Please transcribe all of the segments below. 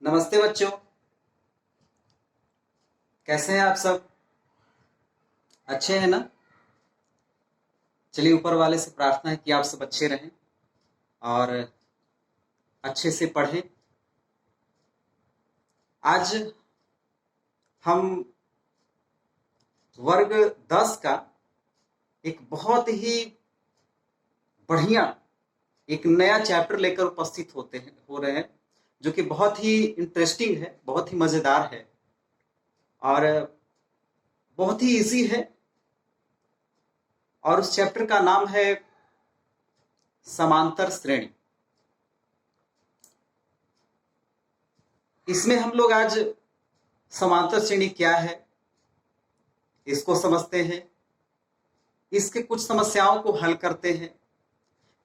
नमस्ते बच्चों। कैसे हैं आप सब? अच्छे हैं ना? चलिए, ऊपर वाले से प्रार्थना है कि आप सब अच्छे रहें और अच्छे से पढ़ें। आज हम वर्ग 10 का एक बहुत ही बढ़िया एक नया चैप्टर लेकर उपस्थित हो रहे हैं, जो कि बहुत ही इंटरेस्टिंग है, बहुत ही मजेदार है और बहुत ही इजी है। और उस चैप्टर का नाम है समांतर श्रेणी। इसमें हम लोग आज समांतर श्रेणी क्या है इसको समझते हैं, इसके कुछ समस्याओं को हल करते हैं।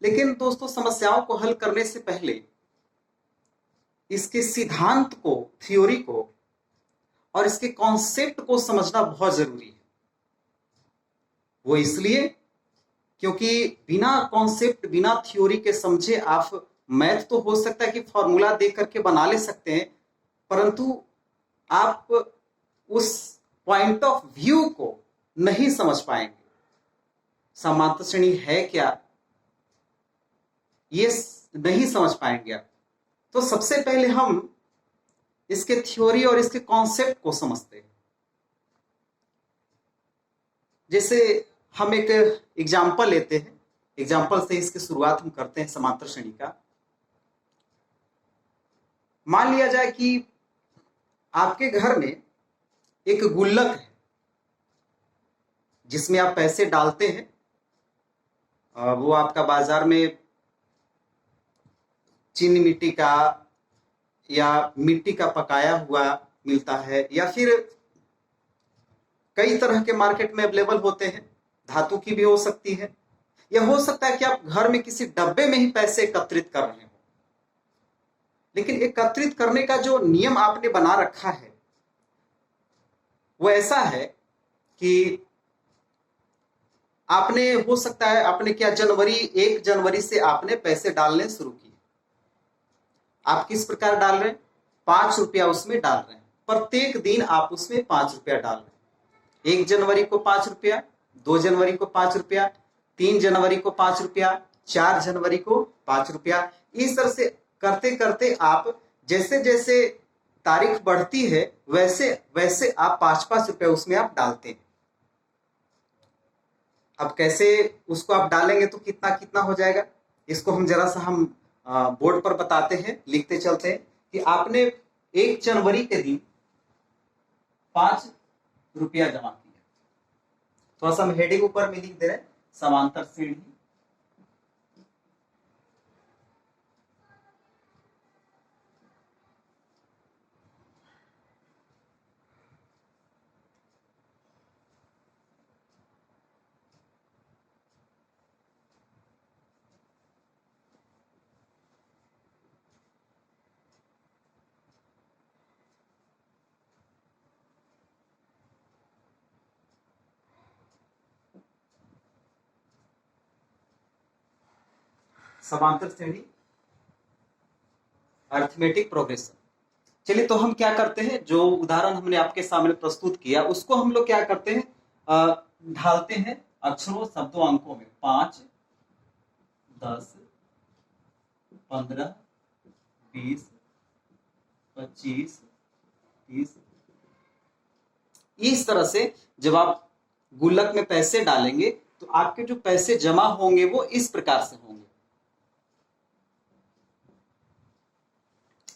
लेकिन दोस्तों, समस्याओं को हल करने से पहले इसके सिद्धांत को, थ्योरी को और इसके कॉन्सेप्ट को समझना बहुत जरूरी है। वो इसलिए क्योंकि बिना कॉन्सेप्ट, बिना थ्योरी के समझे आप मैथ तो हो सकता है कि फॉर्मूला देख करके बना ले सकते हैं, परंतु आप उस पॉइंट ऑफ व्यू को नहीं समझ पाएंगे। समांतर श्रेणी है क्या, ये नहीं समझ पाएंगे आप। तो सबसे पहले हम इसके थ्योरी और इसके कॉन्सेप्ट को समझते हैं। जैसे हम एक एग्जाम्पल लेते हैं, एग्जाम्पल से इसकी शुरुआत हम करते हैं समांतर श्रेणी का। मान लिया जाए कि आपके घर में एक गुल्लक है जिसमें आप पैसे डालते हैं। वो आपका बाजार में चीनी मिट्टी का या मिट्टी का पकाया हुआ मिलता है, या फिर कई तरह के मार्केट में अवेलेबल होते हैं। धातु की भी हो सकती है, या हो सकता है कि आप घर में किसी डब्बे में ही पैसे एकत्रित कर रहे हो। लेकिन एकत्रित करने का जो नियम आपने बना रखा है वो ऐसा है कि आपने, हो सकता है आपने क्या, 1 जनवरी से आपने पैसे डालने शुरू किए। आप किस प्रकार डाल रहे हैं? 5 रुपया उसमें डाल रहे हैं। प्रत्येक दिन आप उसमें 5 रुपया डाल रहे हैं। 1 जनवरी को 5 रुपया, 2 जनवरी को 5 रुपया, 3 जनवरी को 5 रुपया, 4 जनवरी को 5 रुपया। इस तरह से करते करते आप जैसे जैसे तारीख बढ़ती है वैसे वैसे आप 5-5 रुपया उसमें आप डालते हैं। अब कैसे उसको आप डालेंगे तो कितना कितना हो जाएगा, इसको हम जरा सा हम बोर्ड पर बताते हैं, लिखते चलते हैं कि आपने 1 जनवरी के दिन 5 रुपया जमा किया। थोड़ा सा हम हेडिंग ऊपर में लिख दे रहे हैं, समांतर श्रेणी। समांतर श्रेणी, अरिथमेटिक प्रोग्रेशन। चलिए, तो हम क्या करते हैं, जो उदाहरण हमने आपके सामने प्रस्तुत किया उसको हम लोग क्या करते हैं, ढालते हैं अक्षरों, शब्दों, अंकों में। 5, 10, 15, 20, 25, 30। इस तरह से जब आप गुल्लक में पैसे डालेंगे तो आपके जो पैसे जमा होंगे वो इस प्रकार से होंगे।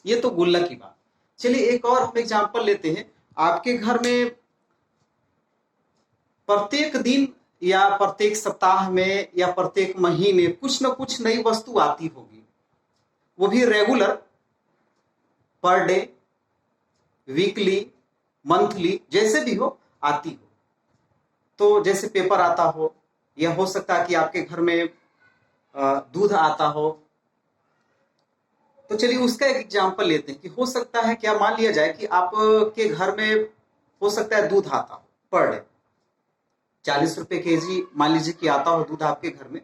ये तो गुल्लक की बात। चलिए, एक और हम एग्जांपल लेते हैं। आपके घर में प्रत्येक दिन या प्रत्येक सप्ताह में या प्रत्येक महीने कुछ न कुछ नई वस्तु आती होगी, वो भी regular, per day, weekly, monthly, जैसे भी हो आती हो। तो जैसे पेपर आता हो, या हो सकता है कि आपके घर में दूध आता हो। तो चलिए, उसका एक एग्जांपल लेते हैं कि हो सकता है क्या, मान लिया जाए कि आपके घर में हो सकता है दूध आता हो पर डे 40 रुपए केजी, मान लीजिए कि आता हो दूध आपके घर में।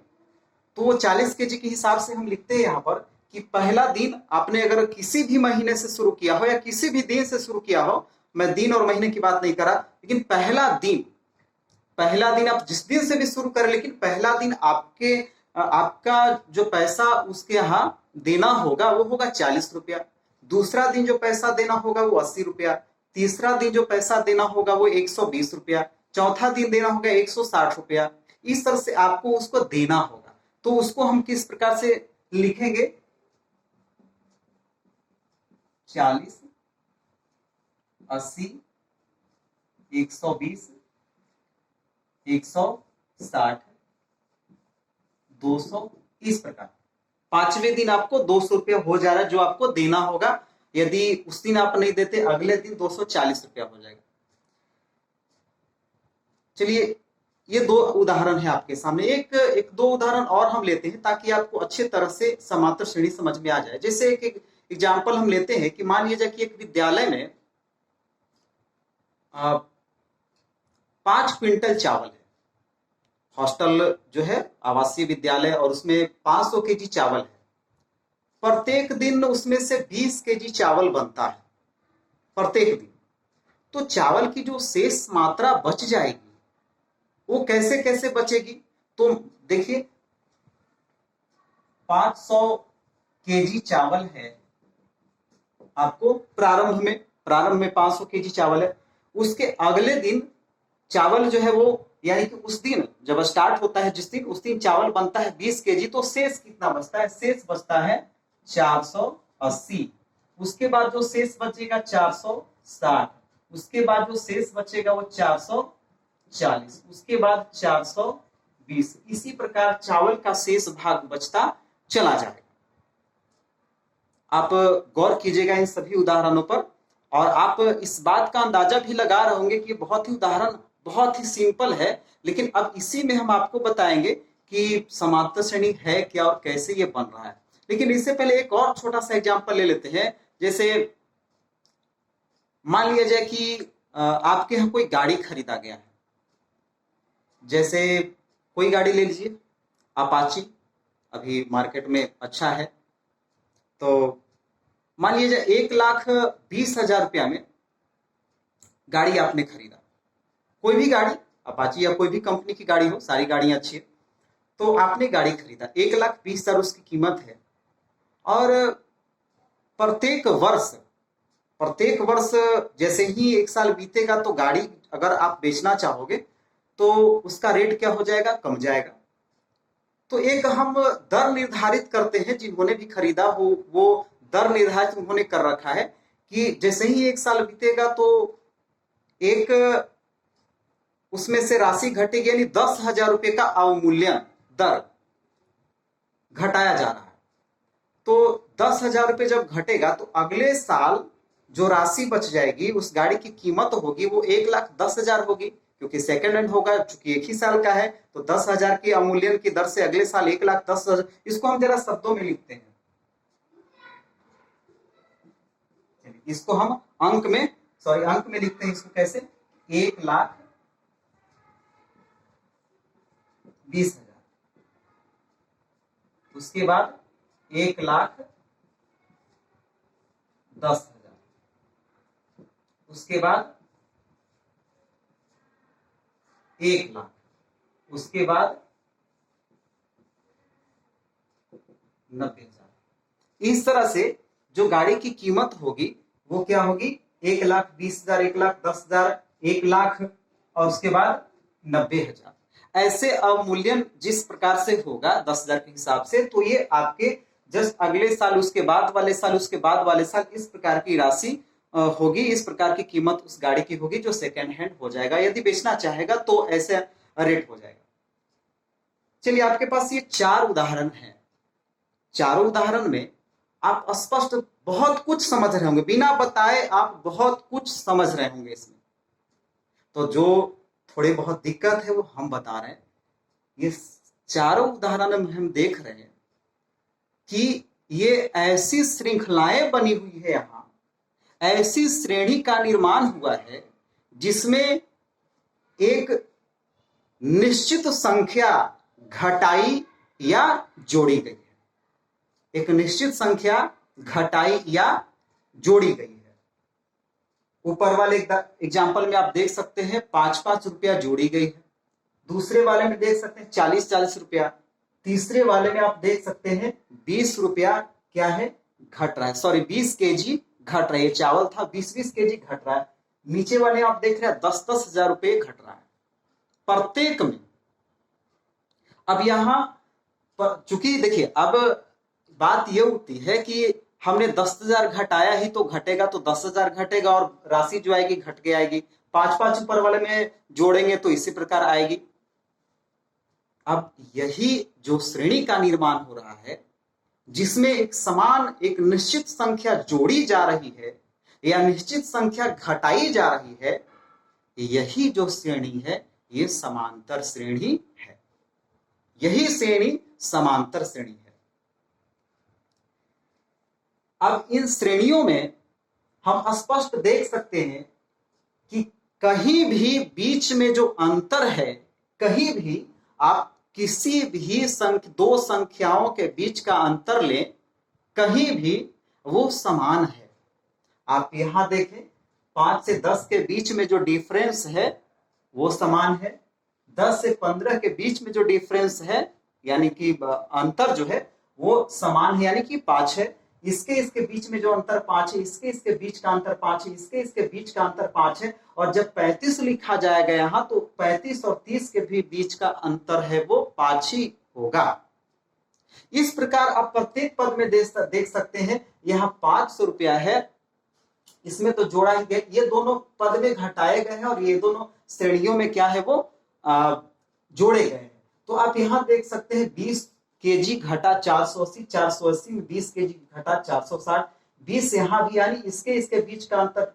तो वो 40 केजी के हिसाब से हम लिखते हैं यहाँ पर कि पहला दिन आपने अगर किसी भी महीने से शुरू किया हो या किसी भी दिन से शुरू किया हो, मैं दिन और महीने की बात नहीं करा, लेकिन पहला दिन आप जिस दिन से भी शुरू करें, लेकिन पहला दिन आपका जो पैसा उसके यहाँ देना होगा वो होगा 40 रुपया। दूसरा दिन जो पैसा देना होगा वो 80 रुपया। तीसरा दिन जो पैसा देना होगा वो 120 रुपया। चौथा दिन देना होगा 160 रुपया। इस तरह से आपको उसको देना होगा। तो उसको हम किस प्रकार से लिखेंगे? 40, 80, 120, 160, 200, इस प्रकार। पांचवें दिन आपको 200 रुपया हो जा रहा है जो आपको देना होगा। यदि उस दिन आप नहीं देते, अगले दिन 240 रुपया हो जाएगा। चलिए, ये दो उदाहरण है आपके सामने। एक दो उदाहरण और हम लेते हैं ताकि आपको अच्छे तरह से समांतर श्रेणी समझ में आ जाए। जैसे एक एग्जाम्पल हम लेते हैं कि मान लीजिए कि एक विद्यालय में 5 क्विंटल चावल है। हॉस्टल जो है आवासीय विद्यालय, और उसमें 500 केजी चावल है। प्रत्येक दिन उसमें से 20 केजी चावल बनता है प्रत्येक दिन। तो चावल की जो शेष मात्रा बच जाएगी वो कैसे कैसे बचेगी? तो देखिए, 500 केजी चावल है आपको प्रारंभ में 500 केजी चावल है। उसके अगले दिन चावल जो है वो, यानी कि उस दिन जब स्टार्ट होता है जिस दिन, उस दिन चावल बनता है 20 केजी। तो शेष कितना बचता है? शेष बचता है 480। उसके बाद जो शेष बचेगा 460। उसके बाद जो शेष बचेगा वो 440। उसके बाद 420। इसी प्रकार चावल का शेष भाग बचता चला जाएगा। आप गौर कीजिएगा इन सभी उदाहरणों पर, और आप इस बात का अंदाजा भी लगा रहे होंगे कि बहुत ही उदाहरण बहुत ही सिंपल है। लेकिन अब इसी में हम आपको बताएंगे कि समांतर श्रेणी है क्या और कैसे ये बन रहा है। लेकिन इससे पहले एक और छोटा सा एग्जांपल ले लेते हैं। जैसे मान लिया जाए कि आपके यहाँ कोई गाड़ी खरीदा गया है। जैसे कोई गाड़ी ले लीजिए, अपाची, अभी मार्केट में अच्छा है। तो मान लीजिए 1,20,000 रुपया में गाड़ी आपने खरीदा। कोई भी गाड़ी, अपाची या कोई भी कंपनी की गाड़ी हो, सारी गाड़ियां अच्छी है। तो आपने गाड़ी खरीदा, 1,20,000 उसकी कीमत है। और प्रत्येक वर्ष जैसे ही 1 साल बीतेगा तो गाड़ी अगर आप बेचना चाहोगे तो उसका रेट क्या हो जाएगा? कम जाएगा। तो एक हम दर निर्धारित करते हैं, जिन्होंने भी खरीदा हो वो दर निर्धारित उन्होंने कर रखा है कि जैसे ही 1 साल बीतेगा तो एक उसमें से राशि घटेगी, यानी 10,000 रुपए का अवमूल्यन दर घटाया जा रहा है। तो 10,000 रुपए जब घटेगा तो अगले साल जो राशि बच जाएगी उस गाड़ी की कीमत होगी वो 1,10,000 होगी, क्योंकि सेकेंड हैंड होगा, चूंकि 1 ही साल का है। तो 10,000 की अवमूल्यन की दर से अगले साल 1,10,000। इसको हम जरा शब्दों में लिखते हैं। इसको हम अंक में लिखते हैं। इसको कैसे? 1,20,000। उसके बाद 1,10,000। उसके बाद 1,00,000। उसके बाद 90,000। इस तरह से जो गाड़ी की कीमत होगी वो क्या होगी? 1,20,000, 1,10,000, 1,00,000 और उसके बाद 90,000। ऐसे अवमूल्यन जिस प्रकार से होगा 10,000 के हिसाब से, तो ये आपके जस्ट अगले साल, उसके बाद वाले साल, उसके बाद वाले साल, इस प्रकार की राशि होगी। इस प्रकार की कीमत उस गाड़ी की होगी जो सेकेंड हैंड हो जाएगा। यदि बेचना चाहेगा तो ऐसे रेट हो जाएगा। चलिए, आपके पास ये 4 उदाहरण हैं। चारों उदाहरण में आप स्पष्ट बहुत कुछ समझ रहे होंगे, बिना बताए आप बहुत कुछ समझ रहे होंगे इसमें। तो जो थोड़ी बहुत दिक्कत है वो हम बता रहे हैं। ये चारों उदाहरण में हम देख रहे हैं कि ये ऐसी श्रृंखलाएं बनी हुई है, यहां ऐसी श्रेणी का निर्माण हुआ है जिसमें एक निश्चित संख्या घटाई या जोड़ी गई है। एक निश्चित संख्या घटाई या जोड़ी गई है। ऊपर वाले एग्जाम्पल में आप देख सकते हैं 5-5 रुपया जोड़ी गई है। दूसरे वाले में देख सकते हैं 40-40 रुपया। तीसरे वाले में आप देख सकते हैं 20 रुपया क्या है, घट रहा है। सॉरी, 20 केजी घट रहा है। ये चावल था, 20-20 केजी घट रहा है। नीचे वाले आप देख रहे हैं 10-10 हजार रुपये घट रहा है प्रत्येक में। अब यहां चूंकि देखिए, अब बात यह उठती है कि हमने 10,000 घटाया ही तो घटेगा, तो 10,000 घटेगा और राशि जो आएगी घट के आएगी। 5-5 ऊपर वाले में जोड़ेंगे तो इसी प्रकार आएगी। अब यही जो श्रेणी का निर्माण हो रहा है, जिसमें एक समान एक निश्चित संख्या जोड़ी जा रही है या निश्चित संख्या घटाई जा रही है, यही जो श्रेणी है ये समांतर श्रेणी है। यही श्रेणी समांतर श्रेणी है। अब इन श्रेणियों में हम स्पष्ट देख सकते हैं कि कहीं भी बीच में जो अंतर है, कहीं भी आप किसी भी दो संख्याओं के बीच का अंतर लें, कहीं भी वो समान है। आप यहां देखें 5 से 10 के बीच में जो डिफरेंस है वो समान है। 10 से 15 के बीच में जो डिफरेंस है यानी कि अंतर जो है वो समान है, यानी कि 5 है। इसके बीच में जो अंतर 5 है, इसके बीच का अंतर 5 है, इसके बीच का अंतर 5 है। और जब 35 लिखा जाएगा यहाँ, तो 35 और 30 के भी बीच का अंतर है वो 5 ही होगा। इस प्रकार आप प्रत्येक पद में देख सकते हैं। यहाँ 500 रुपया है, इसमें तो जोड़ा ही गया, ये दोनों पद में घटाए गए हैं और ये दोनों श्रेणियों में क्या है वो जोड़े गए हैं। तो आप यहाँ देख सकते हैं 20 केजी घटा 480, 480 में 20 केजी घटा 460, 20 यहाँ भी, यानी इसके बीच का अंतर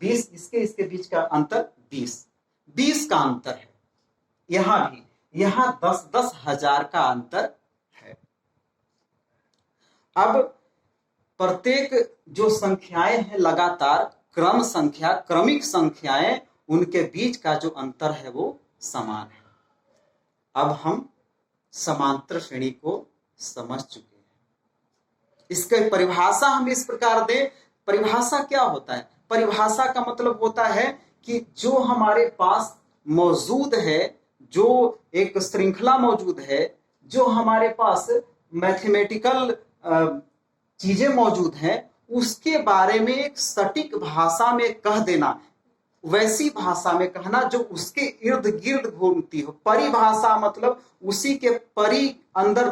20, इसके बीच का अंतर 20 का अंतर है। यहां भी, यहां 10-10 हजार का अंतर है। अब प्रत्येक जो संख्याएं हैं लगातार क्रमिक संख्याएं, उनके बीच का जो अंतर है वो समान है। अब हम समांतर श्रेणी को समझ चुके हैं। इसकी परिभाषा हम इस प्रकार दें। परिभाषा क्या होता है? परिभाषा का मतलब होता है कि जो हमारे पास मौजूद है, जो एक श्रृंखला मौजूद है, जो हमारे पास मैथमेटिकल चीजें मौजूद हैं, उसके बारे में एक सटीक भाषा में कह देना, वैसी भाषा में कहना जो उसके इर्द गिर्द घूमती हो। परिभाषा मतलब उसी के परि अंदर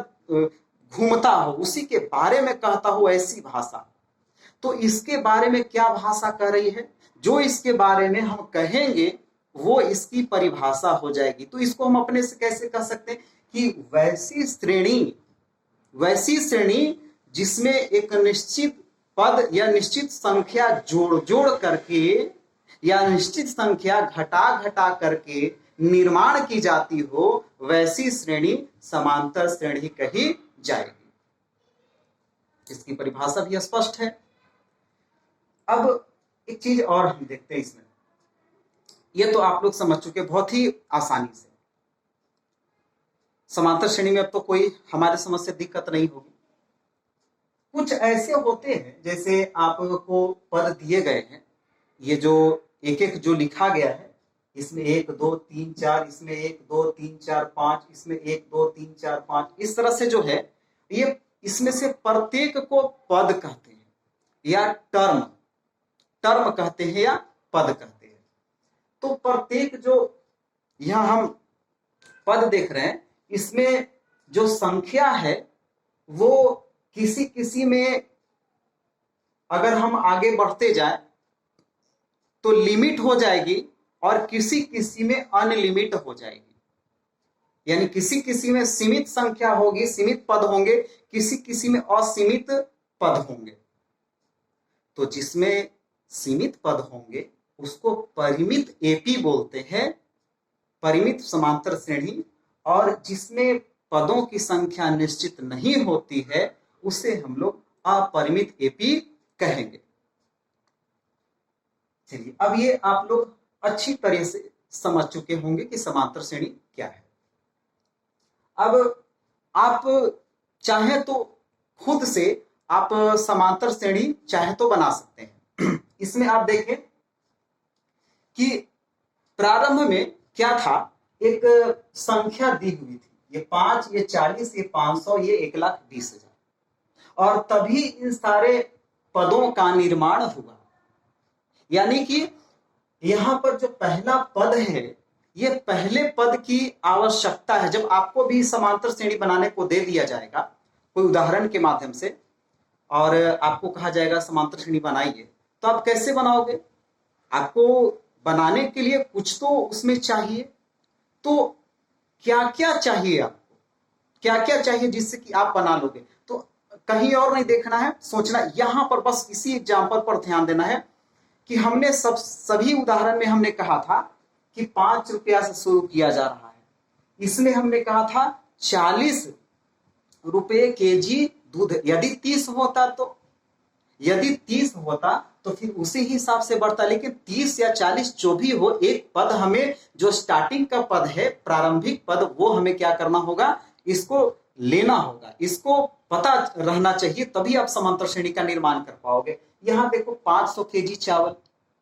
घूमता हो, उसी के बारे में कहता हो, ऐसी भाषा। तो इसके बारे में क्या भाषा कह रही है? जो इसके बारे में हम कहेंगे वो इसकी परिभाषा हो जाएगी। तो इसको हम अपने से कैसे कह सकते हैं कि वैसी श्रेणी जिसमें एक निश्चित पद या निश्चित संख्या जोड़ करके या निश्चित संख्या घटा करके निर्माण की जाती हो, वैसी श्रेणी समांतर श्रेणी कही जाएगी। इसकी परिभाषा भी स्पष्ट है। अब एक चीज और हम देखते हैं इसमें, ये तो आप लोग समझ चुके बहुत ही आसानी से। समांतर श्रेणी में अब तो कोई हमारे समझ से दिक्कत नहीं होगी। कुछ ऐसे होते हैं, जैसे आपको पद दिए गए हैं, ये जो एक जो लिखा गया है, इसमें 1 2 3 4, इसमें 1 2 3 4 5, इसमें 1 2 3 4 5, इस तरह से जो है ये, इसमें से प्रत्येक को पद कहते हैं या टर्म कहते हैं या पद कहते हैं। तो प्रत्येक जो यहां हम पद देख रहे हैं, इसमें जो संख्या है वो किसी में अगर हम आगे बढ़ते जाए तो लिमिट हो जाएगी और किसी में अनलिमिट हो जाएगी। यानी किसी में सीमित संख्या होगी, सीमित पद होंगे, किसी में असीमित पद होंगे। तो जिसमें सीमित पद होंगे उसको परिमित एपी बोलते हैं, परिमित समांतर श्रेणी। और जिसमें पदों की संख्या निश्चित नहीं होती है उसे हम लोग अपरिमित एपी कहेंगे। चलिए, अब ये आप लोग अच्छी तरह से समझ चुके होंगे कि समांतर श्रेणी क्या है। अब आप चाहे तो खुद से आप समांतर श्रेणी चाहे तो बना सकते हैं। इसमें आप देखें कि प्रारंभ में क्या था, एक संख्या दी हुई थी, ये 5, ये 40, ये 500, ये 1,20,000, और तभी इन सारे पदों का निर्माण हुआ। यानी कि यहां पर जो पहला पद है, ये पहले पद की आवश्यकता है। जब आपको भी समांतर श्रेणी बनाने को दे दिया जाएगा कोई उदाहरण के माध्यम से, और आपको कहा जाएगा समांतर श्रेणी बनाइए, तो आप कैसे बनाओगे? आपको बनाने के लिए कुछ तो उसमें चाहिए। तो क्या क्या चाहिए आपको, क्या क्या चाहिए जिससे कि आप बना लोगे? तो कहीं और नहीं देखना है, सोचना यहां पर बस इसी एग्जाम्पल पर ध्यान देना है कि हमने सभी उदाहरण में हमने कहा था कि 5 रुपया से शुरू किया जा रहा है। इसमें हमने कहा था 40 रुपये केजी दूध। यदि 30 होता तो फिर उसी हिसाब से बढ़ता, लेकिन 30 या 40 जो भी हो, एक पद हमें, जो स्टार्टिंग का पद है, प्रारंभिक पद, वो हमें क्या करना होगा, इसको लेना होगा, इसको पता रहना चाहिए, तभी आप समांतर श्रेणी का निर्माण कर पाओगे। यहां देखो 500 केजी चावल,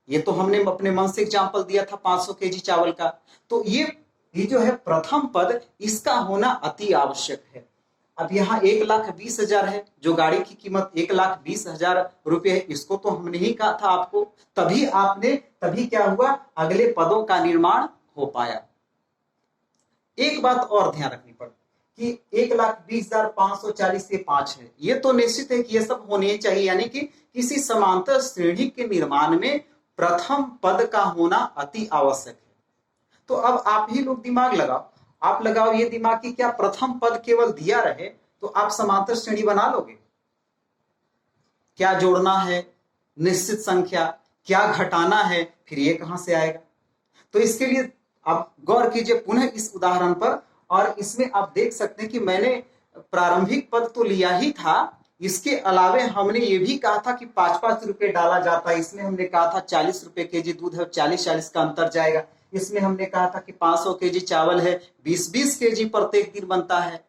ये तो हमने अपने मन से एग्जाम्पल दिया था 500 केजी चावल का। तो ये जो है प्रथम पद, इसका होना अति आवश्यक है। अब यहाँ 1,20,000 है, जो गाड़ी की कीमत 1,20,000 रुपये है, इसको तो हमने ही कहा था आपको, तभी क्या हुआ, अगले पदों का निर्माण हो पाया। एक बात और ध्यान रखनी पड़ती कि 1,20,540 से 5 है, ये तो निश्चित है कि ये सब होने चाहिए, यानी कि किसी समांतर श्रेणी के निर्माण में प्रथम पद का होना अति आवश्यक है। तो अब आप ही लोग दिमाग लगाओ, आप लगाओ ये दिमाग कि क्या प्रथम पद केवल दिया रहे तो आप समांतर श्रेणी बना लोगे? क्या जोड़ना है निश्चित संख्या, क्या घटाना है, फिर ये कहां से आएगा? तो इसके लिए आप गौर कीजिए पुनः इस उदाहरण पर, और इसमें आप देख सकते हैं कि मैंने प्रारंभिक पद तो लिया ही था, इसके अलावे हमने ये भी कहा था कि 5-5 रुपए डाला जाता है। इसमें हमने कहा था 40 रुपए केजी दूध है, 40-40 का अंतर जाएगा। इसमें हमने कहा था कि 500 केजी चावल है, 20-20 केजी प्रत्येक दिन बनता है।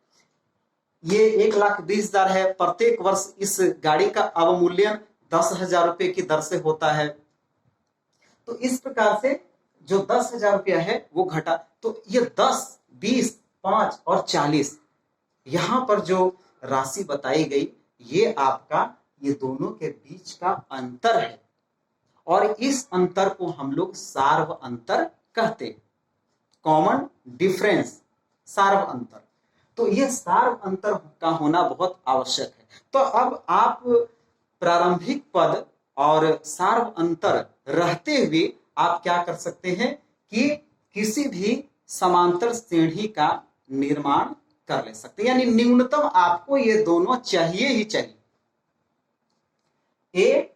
ये 1,20,000 है, प्रत्येक वर्ष इस गाड़ी का अवमूल्यन 10,000 रुपए की दर से होता है। तो इस प्रकार से जो 10,000 रुपया है वो घटा, तो ये 10, 20, 5 और 40, यहां पर जो राशि बताई गई, ये आपका, ये दोनों के बीच का अंतर है, और इस अंतर को हम लोग सार्व अंतर कहते हैं, कॉमन डिफरेंस, सार्व अंतर। तो यह सार्व अंतर का होना बहुत आवश्यक है। तो अब आप प्रारंभिक पद और सार्व अंतर रहते हुए आप क्या कर सकते हैं कि किसी भी समांतर श्रेणी का निर्माण कर ले सकते हैं, यानी न्यूनतम आपको ये दोनों चाहिए ही चाहिए। ए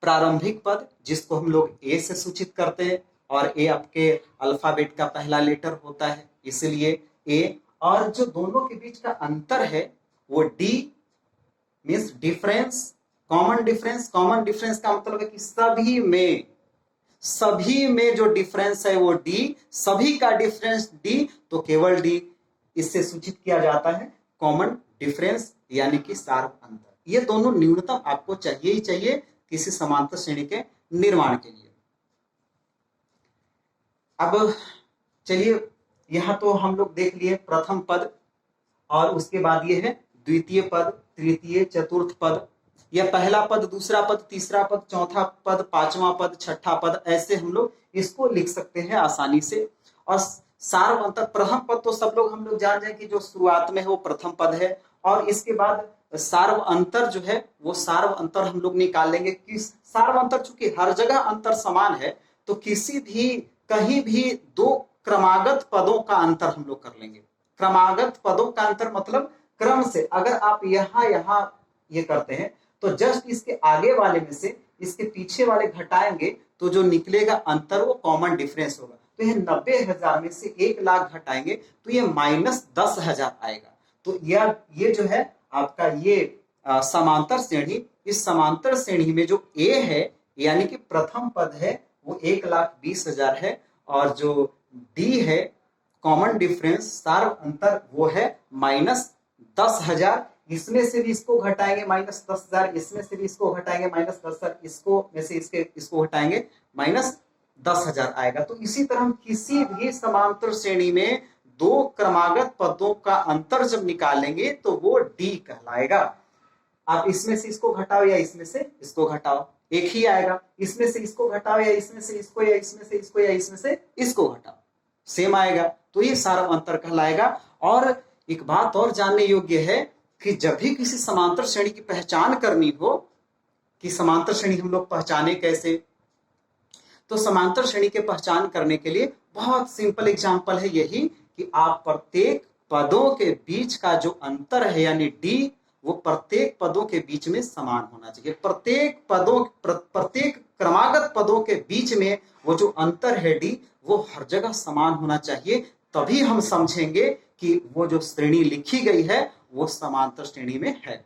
प्रारंभिक पद, जिसको हम लोग ए से सूचित करते हैं, और ए आपके अल्फाबेट का पहला लेटर होता है, इसलिए ए, और जो दोनों के बीच का अंतर है वो D, means difference, common difference. Common difference का मतलब है कि सभी में जो डिफरेंस है वो डी, सभी का डिफरेंस डी, तो केवल डी, इससे सूचित किया जाता है कॉमन डिफरेंस, यानी कि सार्व अंतर। ये दोनों न्यूनतम आपको चाहिए ही चाहिए किसी समांतर श्रेणी के निर्माण के लिए। अब चलिए, यहां तो हम लोग देख लिए प्रथम पद, और उसके बाद ये है द्वितीय पद, तृतीय, चतुर्थ पद, या पहला पद, दूसरा पद, तीसरा पद, चौथा पद, पांचवा पद, छठा पद, ऐसे हम लोग इसको लिख सकते हैं आसानी से। और सार्व अंतर, प्रथम पद तो हम लोग जान जाए कि जो शुरुआत में है वो प्रथम पद है, और इसके बाद सार्व अंतर जो है वो सार्व अंतर हम लोग निकाल लेंगे कि सार्व अंतर चूंकि हर जगह अंतर समान है, तो किसी भी कहीं भी दो क्रमागत पदों का अंतर हम लोग कर लेंगे। क्रमागत पदों का अंतर मतलब क्रम से, अगर आप यहाँ ये करते हैं तो जस्ट इसके आगे वाले में से इसके पीछे वाले घटाएंगे तो जो निकलेगा अंतर वो कॉमन डिफरेंस होगा। तो ये 90,000 में से 1,00,000 घटाएंगे तो ये -10,000 आएगा। तो ये जो है आपका ये समांतर श्रेणी, इस समांतर श्रेणी में जो ए है यानी कि प्रथम पद है वो 1,20,000 है, और जो डी है कॉमन डिफरेंस, सार्व अंतर, वो है -10,000। इसमें से भी इसको घटाएंगे -10,000, इसमें से भी इसको घटाएंगे -10,000, इसको में से इसको घटाएंगे -10,000 आएगा। तो इसी तरह हम किसी भी समांतर श्रेणी में दो क्रमागत पदों का अंतर जब निकालेंगे तो वो डी कहलाएगा। आप इसमें से इसको घटाओ या इसमें से इसको घटाओ, एक ही आएगा। इसमें से इसको घटाओ या इसमें से इसको या इसमें से इसको या इसमें से इसको घटाओ, सेम आएगा। तो ये सारा अंतर कहलाएगा। और एक बात और जानने योग्य है कि जब भी किसी समांतर श्रेणी की पहचान करनी हो कि समांतर श्रेणी हम लोग पहचाने कैसे, तो समांतर श्रेणी के पहचान करने के लिए बहुत सिंपल एग्जांपल है यही कि आप प्रत्येक पदों के बीच का जो अंतर है यानी डी, वो प्रत्येक पदों के बीच में समान होना चाहिए। प्रत्येक क्रमागत पदों के बीच में वो जो अंतर है डी, वो हर जगह समान होना चाहिए। तभी हम समझेंगे कि वो जो श्रेणी लिखी गई है वो समांतर श्रेणी में है।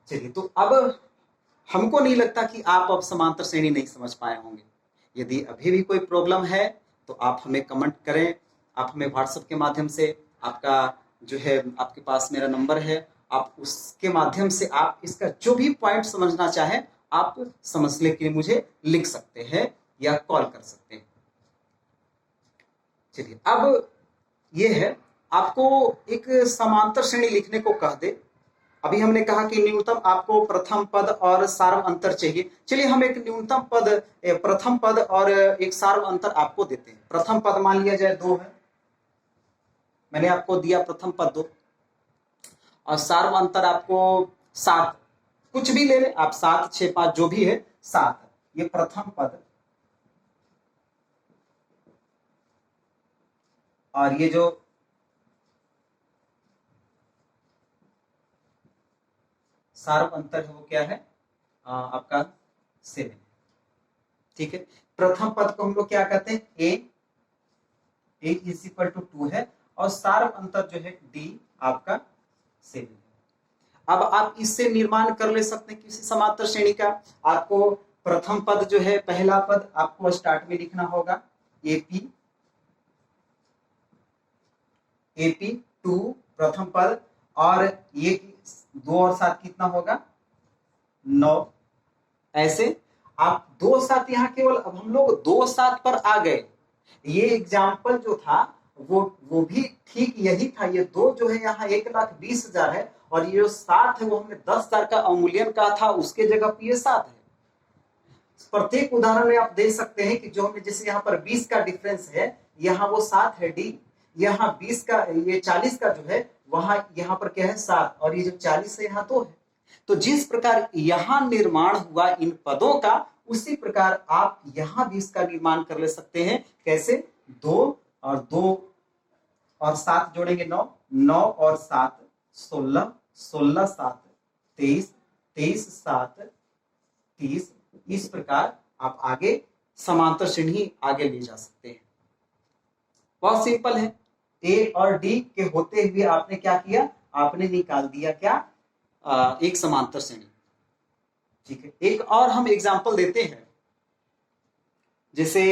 चलिए, तो अब हमको नहीं लगता कि आप अब समांतर श्रेणी नहीं समझ पाए होंगे। यदि अभी भी कोई प्रॉब्लम है तो आप हमें कमेंट करें, आप हमें व्हाट्सएप के माध्यम से, आपका जो है आपके पास मेरा नंबर है, आप उसके माध्यम से आप इसका जो भी पॉइंट समझना चाहें आप समझने के लिए मुझे लिख सकते हैं या कॉल कर सकते हैं। चलिए, अब ये है आपको एक समांतर श्रेणी लिखने को कह दे। अभी हमने कहा कि न्यूनतम आपको प्रथम पद और सार्व अंतर चाहिए। चलिए हम एक न्यूनतम पद, प्रथम पद और एक सार्व अंतर आपको देते हैं। प्रथम पद मान लिया जाए 2 है, मैंने आपको दिया प्रथम पद 2 और सार्व अंतर आपको 7, कुछ भी ले लें आप, 7, 6, 5 जो भी है 7। ये प्रथम पद और ये जो सार्व अंतर है वो क्या है आपका 7। ठीक है, प्रथम पद को हम लोग क्या कहते हैं ए इज इक्वल टू 2 है और सार्व अंतर जो है डी आपका 7 है। अब आप इससे निर्माण कर ले सकते हैं किसी समांतर श्रेणी का। आपको प्रथम पद जो है, पहला पद आपको स्टार्ट में लिखना होगा एपी 2 प्रथम पद, और ये 2 और 7 कितना होगा 9। ऐसे आप 2 7 यहाँ केवल, अब हम लोग 2 7 पर आ गए। ये एग्जाम्पल जो था वो भी ठीक यही था। ये 2 जो है यहाँ 1,20,000 है और ये जो 7 है वो हमने 10,000 का अवमूल्यन कहा था, उसके जगह पे ये 7 है। प्रत्येक उदाहरण में आप देख सकते हैं कि जो हमने जैसे यहाँ पर 20 का डिफरेंस है, यहाँ वो 7 है डी, यहाँ 20 का, ये 40 का जो है वहां यहाँ पर क्या है 7, और ये जो 40 है यहाँ 2 है। तो जिस प्रकार यहाँ निर्माण हुआ इन पदों का, उसी प्रकार आप यहाँ भी इसका निर्माण कर ले सकते हैं। कैसे 2 और 7 जोड़ेंगे 9, 9 और 7 16, 16 7 23, 23 7 30। इस प्रकार आप आगे समांतर श्रेणी आगे ले जा सकते हैं। बहुत सिंपल है। ए और डी के होते हुए आपने क्या किया, आपने निकाल दिया क्या एक समांतर श्रेणी। ठीक है, एक और हम एग्जांपल देते हैं। जैसे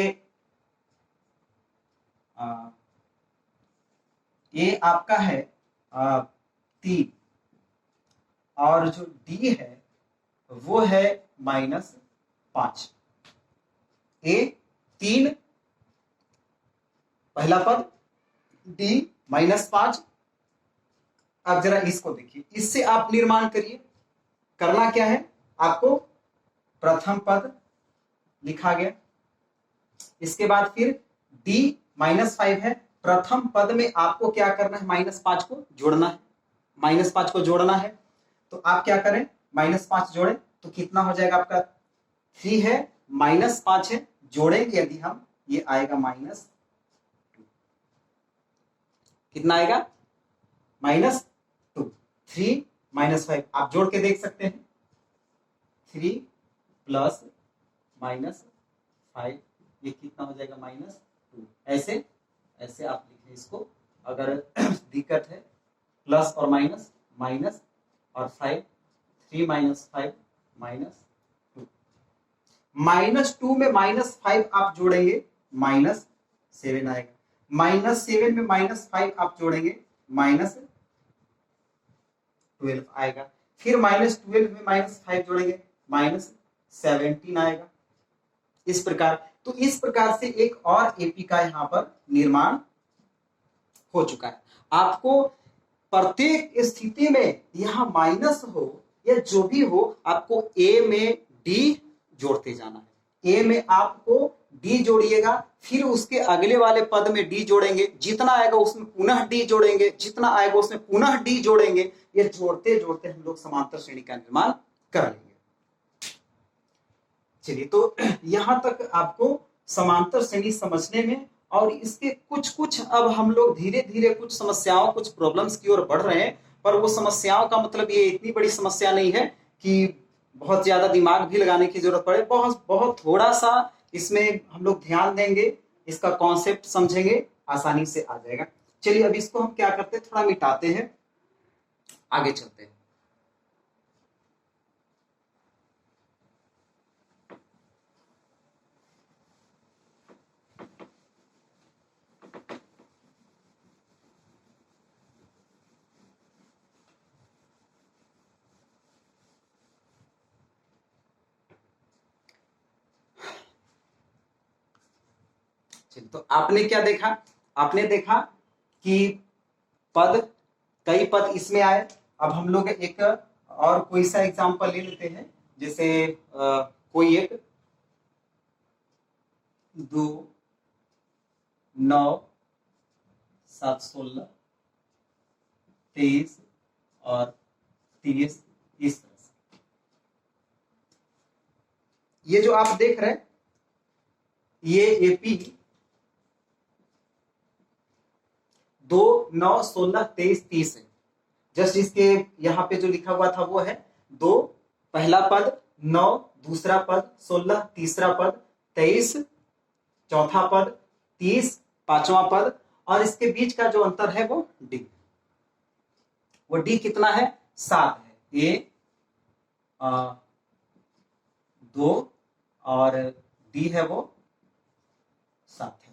ये आपका है 3 और जो डी है वो है -5। ए 3 पहला पद, डी -5। अब जरा इसको देखिए, इससे आप निर्माण करिए। करना क्या है आपको, प्रथम पद लिखा गया, इसके बाद फिर डी -5 है। प्रथम पद में आपको क्या करना है, -5 को जोड़ना है, -5 को जोड़ना है। तो आप क्या करें, -5 जोड़ें तो कितना हो जाएगा आपका 3 है, -5 है, जोड़ेंगे यदि हम, ये आएगा -2। कितना आएगा -2। 3 -5 आप जोड़ के देख सकते हैं, 3 + -5 ये कितना हो जाएगा -2। ऐसे ऐसे आप लिखें इसको। अगर दिक्कत है प्लस और माइनस, माइनस और 5, 3 - 5 -2। -2 में -5 आप जोड़ेंगे -7 आएगा। -7 में -5 आप जोड़ेंगे -3 12 आएगा। फिर -12 में -5 जोड़ेंगे -17 आएगा। इस प्रकार, तो इस प्रकार से एक और एपी का यहाँ पर निर्माण हो चुका है। आपको प्रत्येक स्थिति में यहां माइनस हो या जो भी हो, आपको ए में डी जोड़ते जाना है। ए में आपको डी जोड़िएगा, फिर उसके अगले वाले पद में डी जोड़ेंगे, जितना आएगा उसमें पुनः डी जोड़ेंगे, जितना आएगा उसमें पुनः डी जोड़ेंगे। ये जोड़ते जोड़ते हम लोग समांतर श्रेणी का निर्माण कर लेंगे। चलिए, तो यहां तक आपको समांतर श्रेणी समझने में, और इसके कुछ कुछ अब हम लोग धीरे धीरे कुछ समस्याओं, कुछ प्रॉब्लम्स की ओर बढ़ रहे हैं। पर वो समस्याओं का मतलब ये इतनी बड़ी समस्या नहीं है कि बहुत ज्यादा दिमाग भी लगाने की जरूरत पड़े। बहुत बहुत थोड़ा सा इसमें हम लोग ध्यान देंगे, इसका कॉन्सेप्ट समझेंगे, आसानी से आ जाएगा। चलिए, अब इसको हम क्या करते हैं, थोड़ा मिटाते हैं, आगे चलते हैं। तो आपने क्या देखा, आपने देखा कि पद, कई पद इसमें आए। अब हम लोग एक और कोई सा एग्जांपल ले लेते हैं, जैसे कोई एक 2 9 7 16 23 और 30, इस तरह से। ये जो आप देख रहे हैं, ये एपी 2 9 16 23 30 है। जस्ट इसके यहां पे जो लिखा हुआ था वो है 2 पहला पद, 9 दूसरा पद, 16 तीसरा पद, 23 चौथा पद, 30 पांचवा पद, और इसके बीच का जो अंतर है वो डी। वो डी कितना है, 7 है। ए 2 और डी है वो 7 है।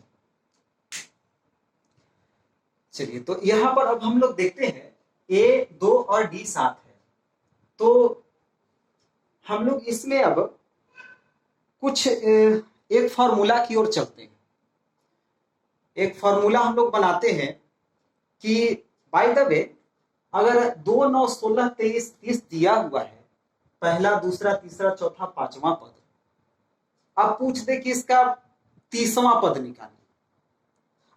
चलिए, तो यहां पर अब हम लोग देखते हैं ए 2 और डी 7 है। तो हम लोग इसमें अब कुछ एक फॉर्मूला की ओर चलते हैं। एक फॉर्मूला हम लोग बनाते हैं कि बाय द वे, अगर 2 9 16 23 30 दिया हुआ है, पहला दूसरा तीसरा चौथा पांचवा पद, अब पूछ दे कि इसका 30वां पद निकालें।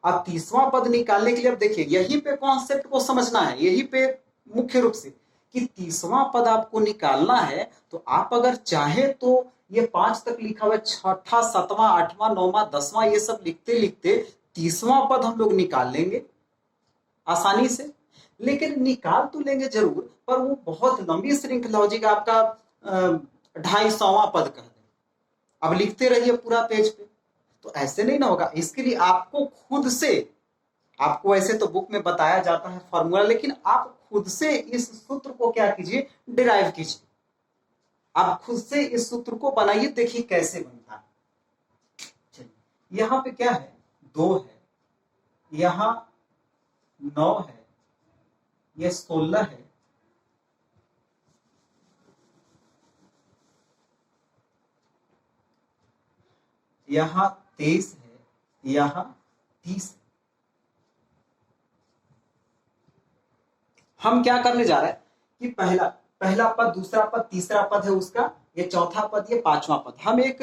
अब 30वां पद निकालने के लिए, अब देखिए यहीं पे कॉन्सेप्ट को समझना है, यहीं पे मुख्य रूप से कि 30वां पद आपको निकालना है। तो आप अगर चाहे तो ये 5 तक लिखा हुआ है, छठा 7वां 8वां 9वां 10वां, ये सब लिखते लिखते 30वां पद हम लोग निकाल लेंगे आसानी से। लेकिन निकाल तो लेंगे जरूर, पर वो बहुत लंबी श्रृंखला हो जाएगी, आपका 250वां पद कह दे। अब लिखते रहिए पूरा पेज पे, तो ऐसे नहीं ना होगा। इसके लिए आपको खुद से, आपको ऐसे तो बुक में बताया जाता है फॉर्मूला, लेकिन आप खुद से इस सूत्र को क्या कीजिए, डिराइव कीजिए। आप खुद से इस सूत्र को बनाइए, देखिए कैसे बनता है। चलिए, यहां पे क्या है, 2 है, यहां 9 है, ये 16 है, यहां 23 है, यहां 30 है। हम क्या करने जा रहे हैं कि पहला पद, दूसरा पद, तीसरा पद है उसका, ये चौथा पद, ये पांचवा पद। हम एक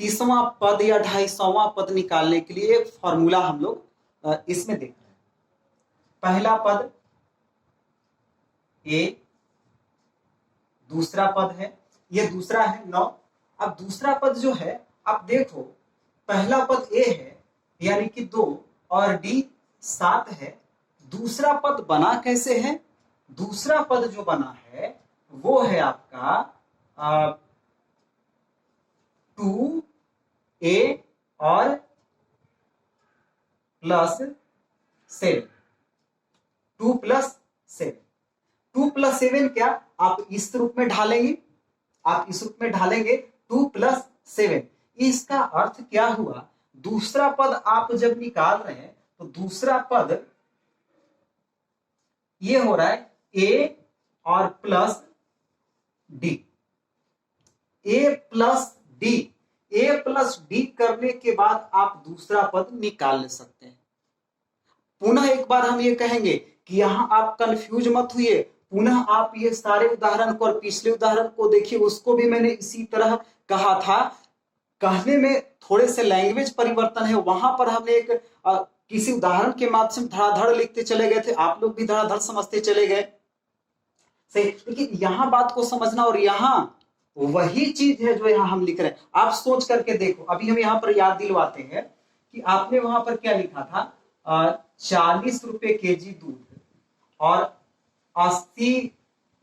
30वां पद या 250वां पद निकालने के लिए फॉर्मूला हम लोग इसमें देख रहे हैं। पहला पद ए, दूसरा पद है, ये दूसरा है 9। अब दूसरा पद जो है, आप देखो पहला पद ए है यानी कि 2 और डी 7 है। दूसरा पद बना कैसे है, दूसरा पद जो बना है वो है आपका 2a और +7, 2 + 7। 2 + 7 क्या, आप इस रूप में ढालेंगे, आप इस रूप में ढालेंगे 2 + 7। इसका अर्थ क्या हुआ, दूसरा पद आप जब निकाल रहे हैं तो दूसरा पद ये हो रहा है ए और प्लस डी, ए प्लस डी, ए प्लस डी करने के बाद आप दूसरा पद निकाल सकते हैं। पुनः एक बार हम ये कहेंगे कि यहां आप कंफ्यूज मत हुए, पुनः आप ये सारे उदाहरण को और पिछले उदाहरण को देखिए, उसको भी मैंने इसी तरह कहा था। कहने में थोड़े से लैंग्वेज परिवर्तन है, वहां पर हमने एक किसी उदाहरण के माध्यम धड़ाधड़ लिखते चले गए थे, आप लोग भी धड़ाधड़ समझते चले गए सही। लेकिन यहां बात को समझना, और यहां वही चीज है जो यहां हम लिख रहे हैं। आप सोच करके देखो, अभी हम यहां पर याद दिलवाते हैं कि आपने वहां पर क्या लिखा था, 40 रुपए केजी दूध और 80,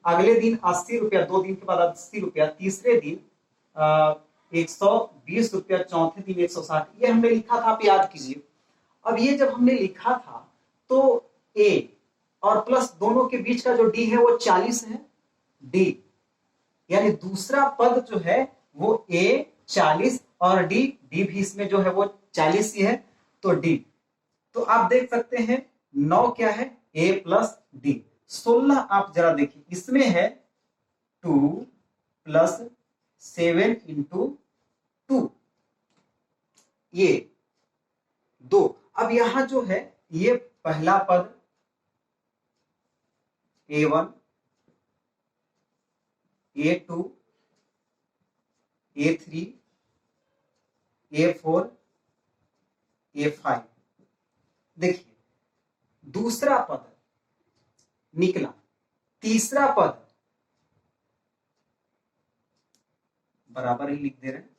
अगले दिन 80 रुपया, 2 दिन के बाद 80 रुपया, तीसरे दिन 120 रुपया, चौथे दिन 160, ये हमने लिखा था, आप याद कीजिए। अब ये जब हमने लिखा था तो ए और प्लस दोनों के बीच का जो डी है वो 40 है, डी यानी दूसरा पद जो है वो ए 40 और डी भी इसमें जो है वो 40 ही है, तो डी। तो आप देख सकते हैं 9 क्या है, ए प्लस डी। 16 आप जरा देखिए, इसमें है 2 प्लस 7 इंटू 2, ये 2। अब यहां जो है ये पहला पद A1, A2, A3, A4, A5, देखिए दूसरा पद निकला, तीसरा पद बराबर ही लिख दे रहे हैं,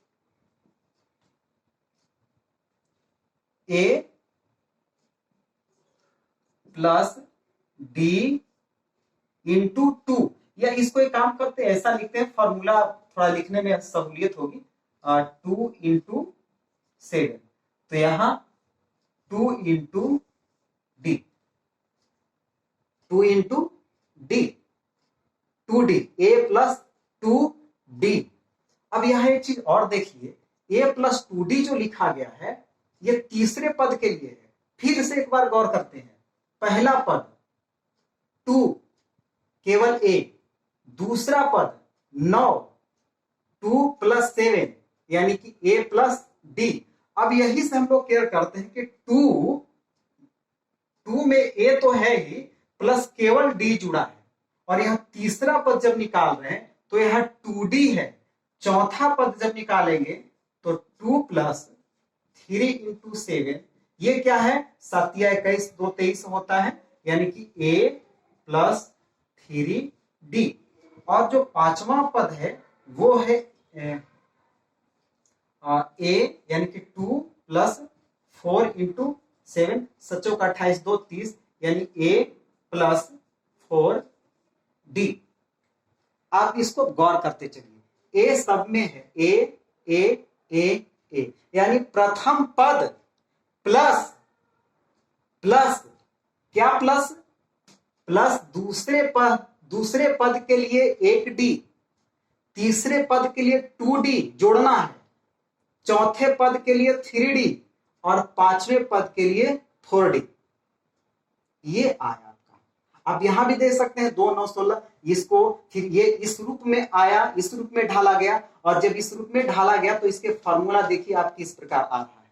A प्लस डी इंटू 2, या इसको एक काम करते हैं, ऐसा लिखते हैं, फॉर्मूला थोड़ा लिखने में सहूलियत होगी, 2 इंटू 7, तो यहां 2 into D, 2 into D, 2d, ए प्लस 2d। अब यहां एक चीज और देखिए, a प्लस 2d जो लिखा गया है ये तीसरे पद के लिए है। फिर से एक बार गौर करते हैं, पहला पद 2 केवल a, दूसरा पद 9, 2 प्लस 7 यानी कि a प्लस डी। अब यही से हम लोग केयर करते हैं कि 2 में a तो है ही, प्लस केवल d जुड़ा है, और यह तीसरा पद जब निकाल रहे हैं तो यह 2d है। चौथा पद जब निकालेंगे तो 2 प्लस 3 इंटू 7, ये क्या है, 7 या 21, 2 23 होता है, यानी कि a प्लस 3d। और जो पांचवा पद है वो है a यानी कि 2 प्लस 4 इंटू 7, 7 का 28, 2 30, यानी a प्लस 4d। आप इसको गौर करते चलिए, ए सब में है, ए यानी प्रथम पद प्लस प्लस क्या, प्लस प्लस दूसरे पद के लिए 1d, तीसरे पद के लिए 2d जोड़ना है, चौथे पद के लिए 3d और पांचवें पद के लिए 4d। ये आया आपका। अब यहां भी दे सकते हैं 2 9 16, इसको फिर ये इस रूप में आया, इस रूप में ढाला गया, और जब इस रूप में ढाला गया तो इसके फॉर्मूला देखिए आपकी इस प्रकार आ रहा है।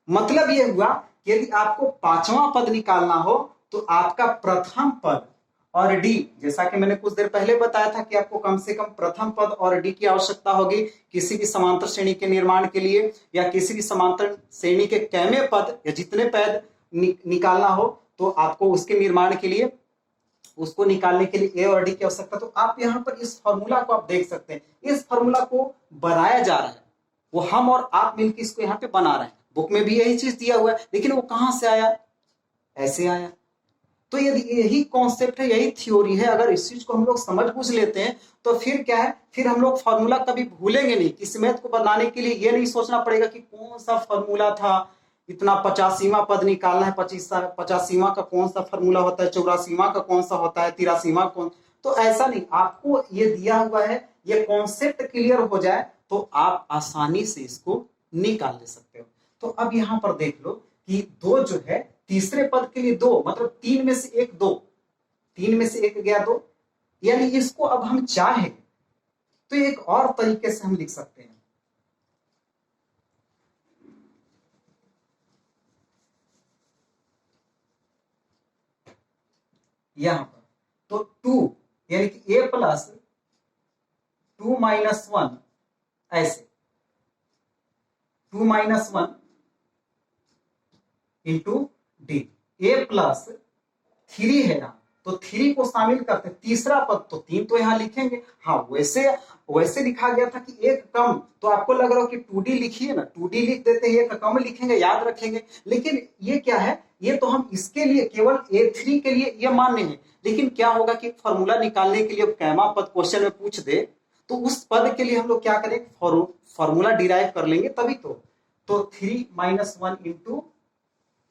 मतलब ये हुआ कि यदि आपको पांचवा पद निकालना हो तो आपका प्रथम पद और डी, जैसा कि मैंने कुछ देर पहले बताया था कि आपको कम से कम प्रथम पद और डी की आवश्यकता होगी किसी भी समांतर श्रेणी के निर्माण के लिए, या किसी भी समांतर श्रेणी के कैमे पद या जितने पद निकालना हो तो आपको उसके निर्माण के लिए, उसको निकालने के लिए ए और डी की आवश्यकता। तो आप यहाँ पर इस फॉर्मूला को आप देख सकते हैं, इस फॉर्मूला को बनाया जा रहा है, वो हम और आप मिलकर इसको यहाँ पे बना रहे हैं। बुक में भी यही चीज दिया हुआ है, लेकिन वो कहां से आया, ऐसे आया। तो यदि यही कॉन्सेप्ट है, यही थ्योरी है, अगर इस चीज को हम लोग समझ बूझ लेते हैं तो फिर क्या है, फिर हम लोग फॉर्मूला कभी भूलेंगे नहीं। किस मैथ को बनाने के लिए ये नहीं सोचना पड़ेगा कि कौन सा फॉर्मूला था, इतना 85वां पद निकालना है, 85वां का कौन सा फॉर्मूला होता है, 84वां का कौन सा होता है, 83वां कौन। तो ऐसा नहीं, आपको ये दिया हुआ है, ये कॉन्सेप्ट क्लियर हो जाए तो आप आसानी से इसको निकाल ले सकते हो। तो अब यहां पर देख लो कि 2 जो है तीसरे पद के लिए 2, मतलब 3 में से एक 2, 3 में से 1 गया 2, यानी इसको अब हम चाहे तो एक और तरीके से हम लिख सकते हैं। यहां पर तो 2 यानी कि a प्लस 2 माइनस 1, ऐसे 2 minus 1 into D, a plus 3 है यहाँ, तो 3 को शामिल करते, तीसरा पद तो 3 तो यहाँ लिखेंगे। हाँ, वैसे लिखा गया था कि एक कम, तो आपको लग रहा हो कि 2D लिखिए ना, 2D लिख देते हैं, एक कम लिखेंगे, याद रखेंगे। लेकिन ये क्या है, ये तो हम इसके लिए केवल A3 के लिए ये मान्य है। लेकिन क्या होगा कि फॉर्मूला निकालने के लिए कैमा पद क्वेश्चन में पूछ दे, तो उस पद के लिए हम लोग क्या करें, फॉर्मूला डिराइव कर लेंगे तभी तो 3 माइनस 1 इंटू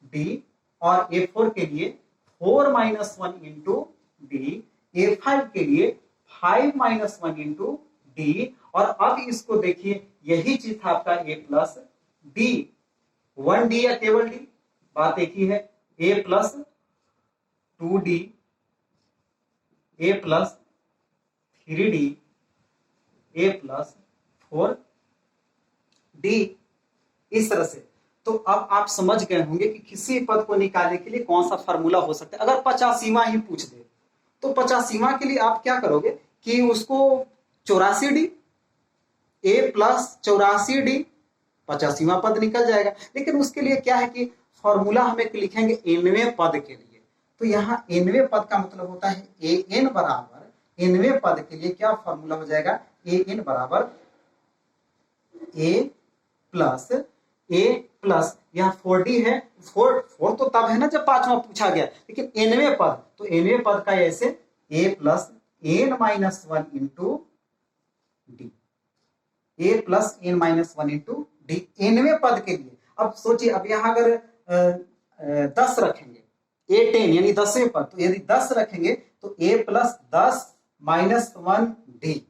डी, और A4 के लिए 4 माइनस 1 इंटू डी, A5 के लिए 5 माइनस 1 इंटू डी, और अब इसको देखिए, यही चीज था आपका A प्लस डी, 1D या केवल डी, बात एक ही है, A plus 2D, A plus 3D, A plus 4D, इस तरह से। तो अब आप समझ गए होंगे कि किसी पद को निकालने के लिए कौन सा फार्मूला हो सकता है। अगर 85वां ही पूछ दे तो 85वां के लिए आप क्या करोगे कि उसको 84D, A प्लस 84D, 85वां पद निकल जाएगा। लेकिन उसके लिए क्या है कि फॉर्मूला हमें लिखेंगे 90वें पद के लिए। तो यहाँ 90वें पद का मतलब होता है AN बराबर, 90वें पद के लिए क्या फॉर्मूला हो जाएगा, AN बराबर A प्लस यहाँ 4D है, 4 तो तब है ना जब 5वां पूछा गया, लेकिन 90वें पद, तो 90वें पद का ऐसे A plus N minus 1 into D, A plus N minus 1 into D, 90वें पद के लिए। अब सोचिए, अब यहाँ अगर 10 रखेंगे, A10 यानी 10वें पद, तो यदि 10 रखेंगे तो A plus 10 minus 1 D,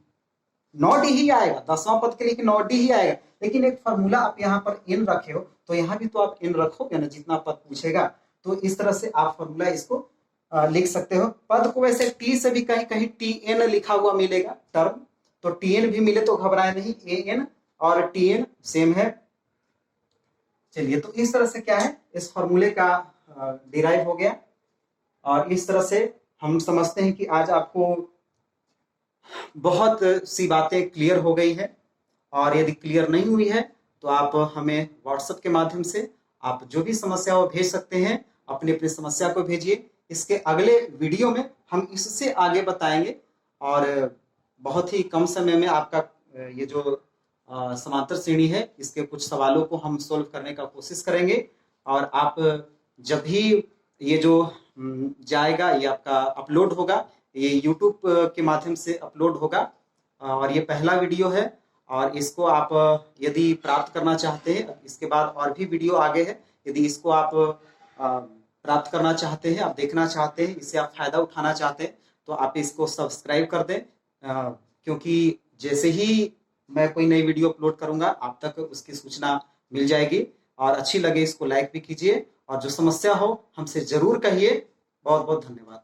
9D ही आएगा, 10वां पद के लिए 9D ही आएगा। लेकिन एक फॉर्मूला आप यहाँ पर n रखे हो, तो यहाँ भी तो आप n रखोगे ना जितना पद पूछेगा। तो इस तरह से आप फॉर्मूला इसको लिख सकते हो। पद को वैसे T से भी कहीं कहीं TN लिखा हुआ मिलेगा टर्म, तो TN भी मिले तो घबराए नहीं, AN और TN सेम है। चलिए, तो इस तरह से क्या है, इस फॉर्मूले का डिराइव हो गया, और इस तरह से हम समझते हैं कि आज आपको बहुत सी बातें क्लियर हो गई है। और यदि क्लियर नहीं हुई है तो आप हमें व्हाट्सएप के माध्यम से आप जो भी समस्या हो भेज सकते हैं, अपनी अपनी समस्या को भेजिए। इसके अगले वीडियो में हम इससे आगे बताएंगे, और बहुत ही कम समय में आपका ये जो समांतर श्रेणी है, इसके कुछ सवालों को हम सोल्व करने का कोशिश करेंगे। और आप जब भी ये जो जाएगा, ये आपका अपलोड होगा, ये YouTube के माध्यम से अपलोड होगा, और ये पहला वीडियो है। और इसको आप यदि प्राप्त करना चाहते हैं, इसके बाद और भी वीडियो आगे है, यदि इसको आप प्राप्त करना चाहते हैं, आप देखना चाहते हैं, इससे आप फायदा उठाना चाहते हैं, तो आप इसको सब्सक्राइब कर दें, क्योंकि जैसे ही मैं कोई नई वीडियो अपलोड करूंगा आप तक उसकी सूचना मिल जाएगी। और अच्छी लगे इसको लाइक भी कीजिए, और जो समस्या हो हमसे जरूर कहिए। बहुत बहुत धन्यवाद।